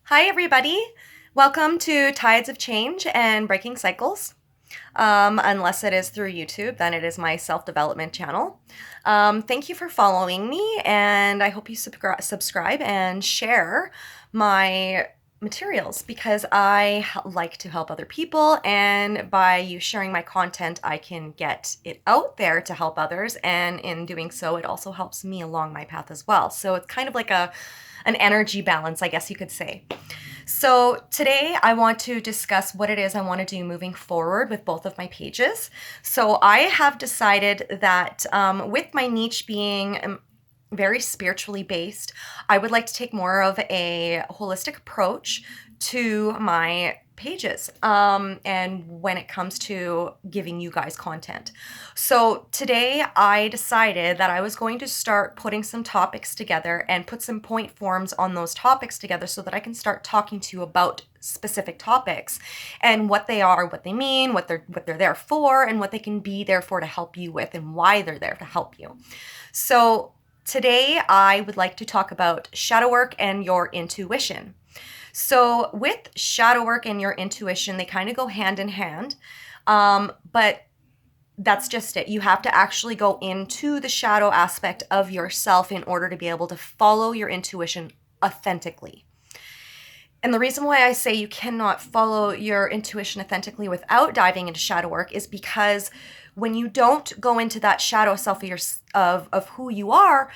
Hi, everybody. Welcome to Tides of Change and Breaking Cycles. Unless it is through YouTube, then it is my self-development channel. Thank you for following me, and I hope you subscribe and share my materials because I like to help other people, and by you sharing my content, I can get it out there to help others, and in doing so, it also helps me along my path as well. So it's kind of like an energy balance, I guess you could say. So today I want to discuss what it is I want to do moving forward with both of my pages. So I have decided that with my niche being very spiritually based, I would like to take more of a holistic approach to my pages and when it comes to giving you guys content. So today I decided that I was going to start putting some topics together and put some point forms on those topics together so that I can start talking to you about specific topics and what they are, what they mean, what they're there for, and what they can be there for to help you with, and why they're there to help you. So today I would like to talk about shadow work and your intuition. So with shadow work and your intuition, they kind of go hand in hand. But that's just it. You have to actually go into the shadow aspect of yourself in order to be able to follow your intuition authentically. And the reason why I say you cannot follow your intuition authentically without diving into shadow work is because when you don't go into that shadow self of who you are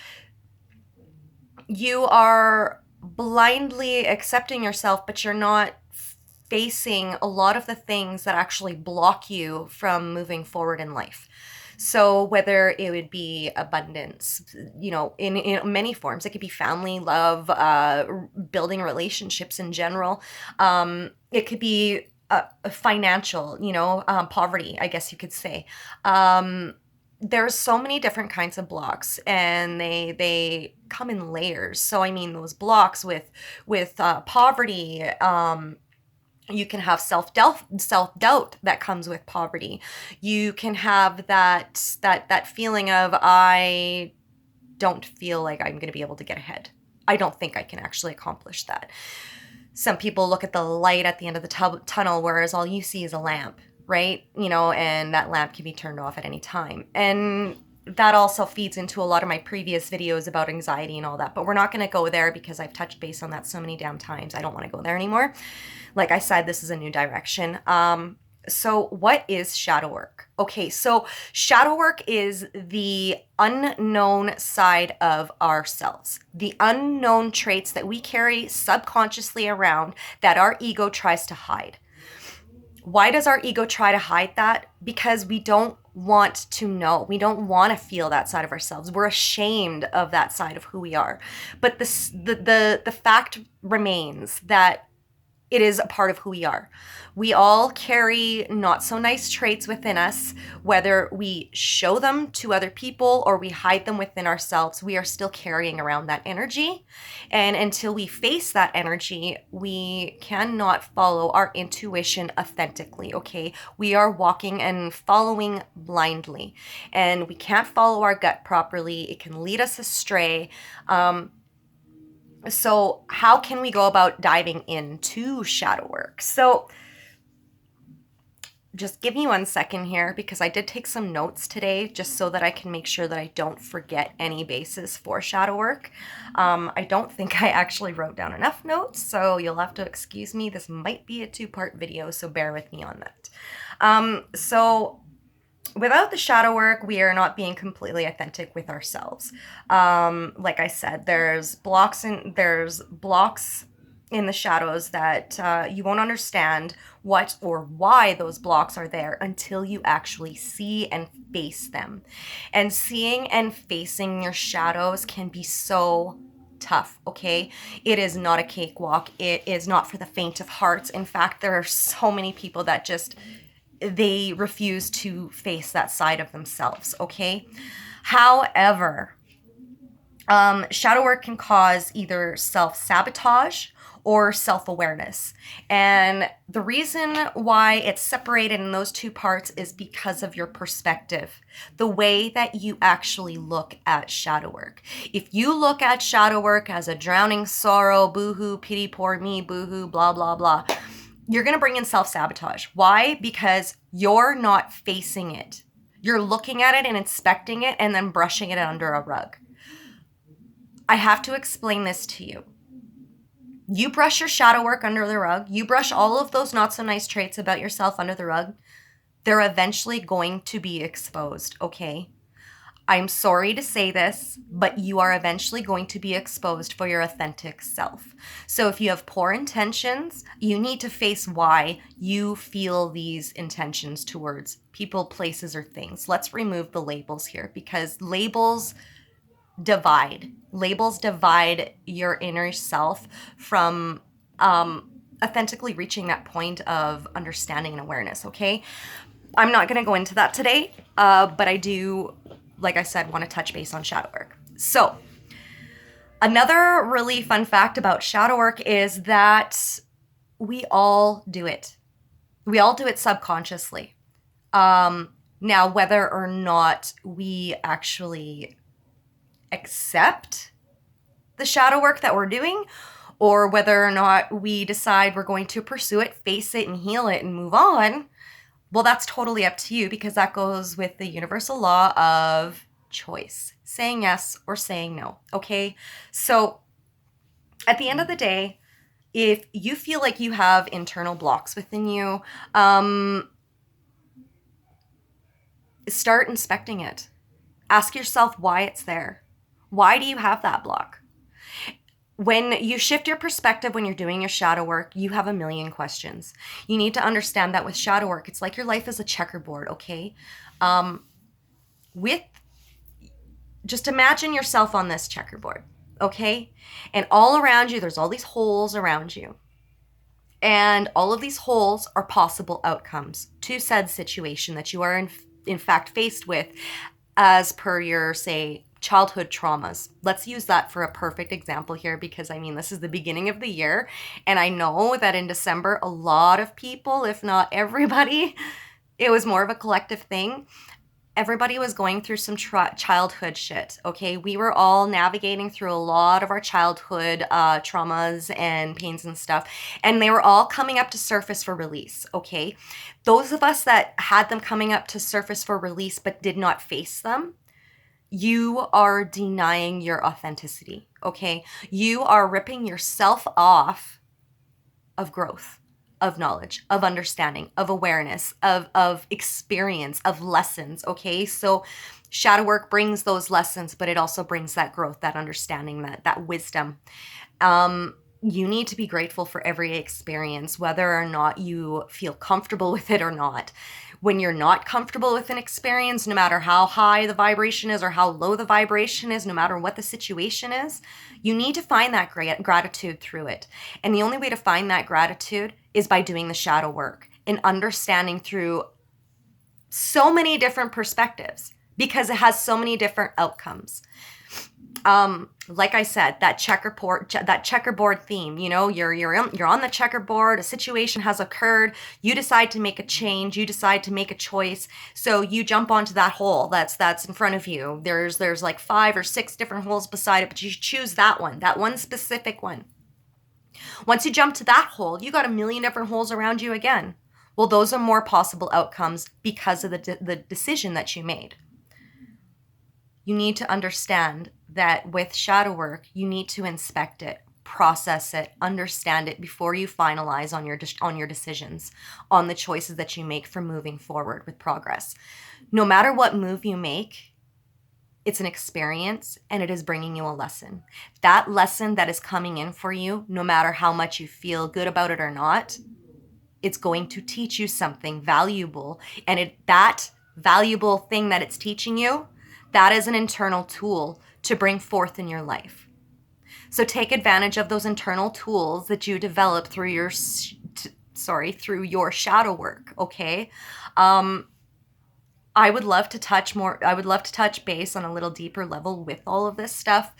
blindly accepting yourself, but you're not facing a lot of the things that actually block you from moving forward in life. So whether it would be abundance, in many forms, it could be family, love, building relationships in general. It could be financial, poverty, I guess you could say. There's so many different kinds of blocks, and they come in layers. So I mean, those blocks with poverty. You can have self-doubt that comes with poverty. You can have that feeling of, I don't feel like I'm going to be able to get ahead. I don't think I can actually accomplish that. Some people look at the light at the end of the tunnel, whereas all you see is a lamp, right? And that lamp can be turned off at any time. And that also feeds into a lot of my previous videos about anxiety and all that, but we're not going to go there because I've touched base on that so many damn times. I don't want to go there anymore. Like I said, this is a new direction. So what is shadow work? Okay, so shadow work is the unknown side of ourselves, the unknown traits that we carry subconsciously around that our ego tries to hide. Why does our ego try to hide that? Because we don't want to know. We don't want to feel that side of ourselves. We're ashamed of that side of who we are. But the fact remains that it is a part of who we are. We all carry not so nice traits within us, whether we show them to other people or we hide them within ourselves. We are still carrying around that energy. And until we face that energy, we cannot follow our intuition authentically, okay? We are walking and following blindly, and we can't follow our gut properly. It can lead us astray. So how can we go about diving into shadow work? So just give me 1 second here, because I did take some notes today just so that I can make sure that I don't forget any basis for shadow work. I don't think I actually wrote down enough notes, so you'll have to excuse me. This might be a 2-part video, so bear with me on that. So without the shadow work, we are not being completely authentic with ourselves. Like I said, there's blocks in the shadows that you won't understand what or why those blocks are there until you actually see and face them. And seeing and facing your shadows can be so tough, okay? It is not a cakewalk. It is not for the faint of heart. In fact, there are so many people that they refuse to face that side of themselves, okay? However, Shadow work can cause either self-sabotage or self-awareness. And the reason why it's separated in those two parts is because of your perspective, the way that you actually look at shadow work. If you look at shadow work as a drowning sorrow, boohoo, pity, poor me, boohoo, blah, blah, blah, you're going to bring in self-sabotage. Why? Because you're not facing it. You're looking at it and inspecting it and then brushing it under a rug. I have to explain this to you. You brush your shadow work under the rug. You brush all of those not so nice traits about yourself under the rug. They're eventually going to be exposed, okay? I'm sorry to say this, but you are eventually going to be exposed for your authentic self. So if you have poor intentions, you need to face why you feel these intentions towards people, places, or things. Let's remove the labels here, because labels divide. Labels divide your inner self from authentically reaching that point of understanding and awareness, okay? I'm not going to go into that today, but I do, like I said, want to touch base on shadow work. So, another really fun fact about shadow work is that we all do it. We all do it subconsciously. Now, whether or not we actually accept the shadow work that we're doing, or whether or not we decide we're going to pursue it, face it, and heal it and move on, well, that's totally up to you, because that goes with the universal law of choice, saying yes or saying no, okay? So at the end of the day, if you feel like you have internal blocks within you, start inspecting it. Ask yourself why it's there. Why do you have that block? When you shift your perspective when you're doing your shadow work, you have a million questions. You need to understand that with shadow work, it's like your life is a checkerboard, okay? Just imagine yourself on this checkerboard, okay? And all around you, there's all these holes around you. And all of these holes are possible outcomes to said situation that you are in fact faced with as per your, say, childhood traumas. Let's use that for a perfect example here, because I mean, this is the beginning of the year, and I know that in December, a lot of people, if not everybody, it was more of a collective thing. Everybody was going through some childhood shit, okay? We were all navigating through a lot of our childhood traumas and pains and stuff, and they were all coming up to surface for release, okay? Those of us that had them coming up to surface for release but did not face them, you are denying your authenticity, okay? You are ripping yourself off of growth, of knowledge, of understanding, of awareness, of experience, of lessons, okay? So shadow work brings those lessons, but it also brings that growth, that understanding, that wisdom. You need to be grateful for every experience, whether or not you feel comfortable with it or not. When you're not comfortable with an experience, no matter how high the vibration is or how low the vibration is, no matter what the situation is, you need to find that gratitude through it. And the only way to find that gratitude is by doing the shadow work and understanding through so many different perspectives, because it has so many different outcomes. Like I said, that checkerboard theme, you know, you're on the checkerboard, a situation has occurred, you decide to make a change, you decide to make a choice. So you jump onto that hole that's in front of you. There's like 5 or 6 different holes beside it, but you choose that one specific one. Once you jump to that hole, you got a million different holes around you again. Well, those are more possible outcomes because of the decision that you made. You need to understand that with shadow work, you need to inspect it, process it, understand it before you finalize on your decisions, on the choices that you make for moving forward with progress. No matter what move you make, it's an experience and it is bringing you a lesson. That lesson that is coming in for you, no matter how much you feel good about it or not, it's going to teach you something valuable. And that valuable thing that it's teaching you, that is an internal tool to bring forth in your life. So take advantage of those internal tools that you develop through your shadow work, okay? I would love to touch more. I would love to touch base on a little deeper level with all of this stuff.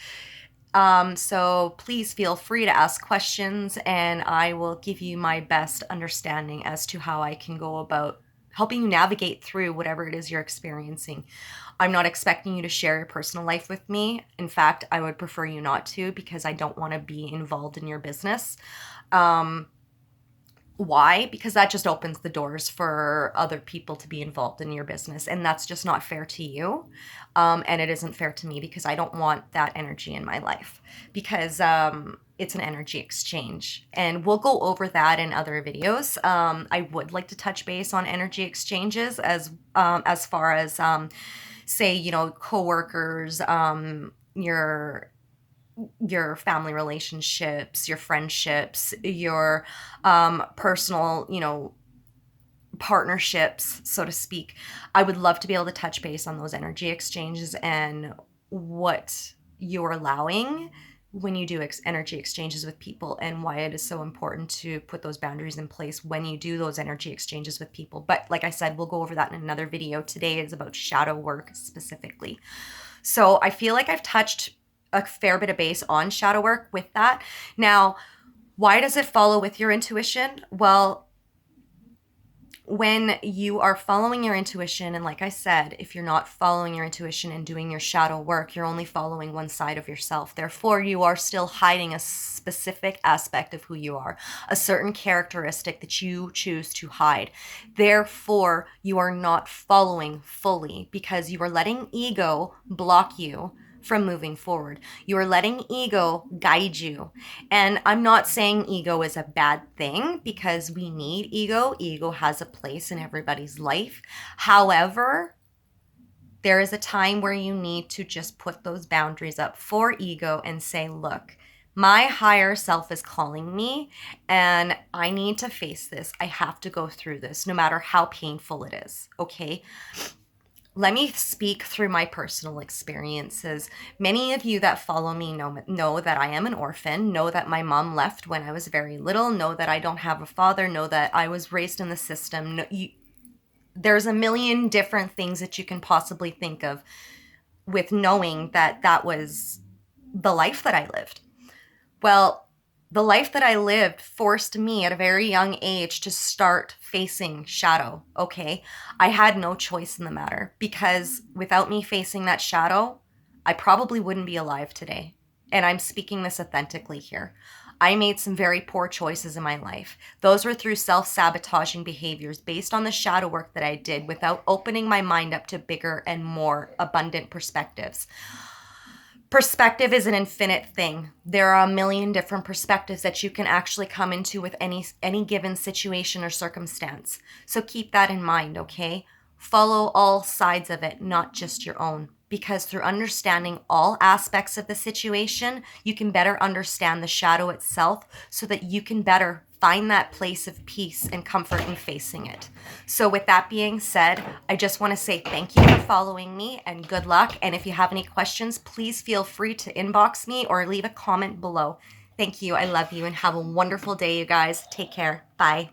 So please feel free to ask questions, and I will give you my best understanding as to how I can go about helping you navigate through whatever it is you're experiencing. I'm not expecting you to share your personal life with me. In fact, I would prefer you not to, because I don't want to be involved in your business. Why? Because that just opens the doors for other people to be involved in your business. And that's just not fair to you. And it isn't fair to me, because I don't want that energy in my life, because it's an energy exchange. And we'll go over that in other videos. I would like to touch base on energy exchanges as far as, say, you know, coworkers, your family relationships, your friendships, your personal, you know, partnerships, so to speak. I would love to be able to touch base on those energy exchanges and what you're allowing when you do energy exchanges with people, and why it is so important to put those boundaries in place when you do those energy exchanges with people. But like I said, we'll go over that in another video. Today is about shadow work specifically. So I feel like I've touched a fair bit of base on shadow work with that. Now, why does it follow with your intuition? Well, when you are following your intuition, and like I said, if you're not following your intuition and doing your shadow work, you're only following one side of yourself. Therefore, you are still hiding a specific aspect of who you are, a certain characteristic that you choose to hide. Therefore, you are not following fully, because you are letting ego block you from moving forward. You are letting ego guide you. And I'm not saying ego is a bad thing, because we need ego. Ego has a place in everybody's life. However, there is a time where you need to just put those boundaries up for ego and say, look, my higher self is calling me, and I need to face this. I have to go through this, no matter how painful it is. Okay? Let me speak through my personal experiences. Many of you that follow me know that I am an orphan, know that my mom left when I was very little, know that I don't have a father, know that I was raised in the system. There's a million different things that you can possibly think of with knowing that that was the life that I lived. Well, the life that I lived forced me at a very young age to start facing shadow, okay? I had no choice in the matter, because without me facing that shadow, I probably wouldn't be alive today. And I'm speaking this authentically here. I made some very poor choices in my life. Those were through self-sabotaging behaviors based on the shadow work that I did without opening my mind up to bigger and more abundant perspectives. Perspective is an infinite thing. There are a million different perspectives that you can actually come into with any given situation or circumstance. So keep that in mind, okay? Follow all sides of it, not just your own. Because through understanding all aspects of the situation, you can better understand the shadow itself, so that you can better find that place of peace and comfort in facing it. So with that being said, I just want to say thank you for following me, and good luck. And if you have any questions, please feel free to inbox me or leave a comment below. Thank you. I love you, and have a wonderful day, you guys. Take care. Bye.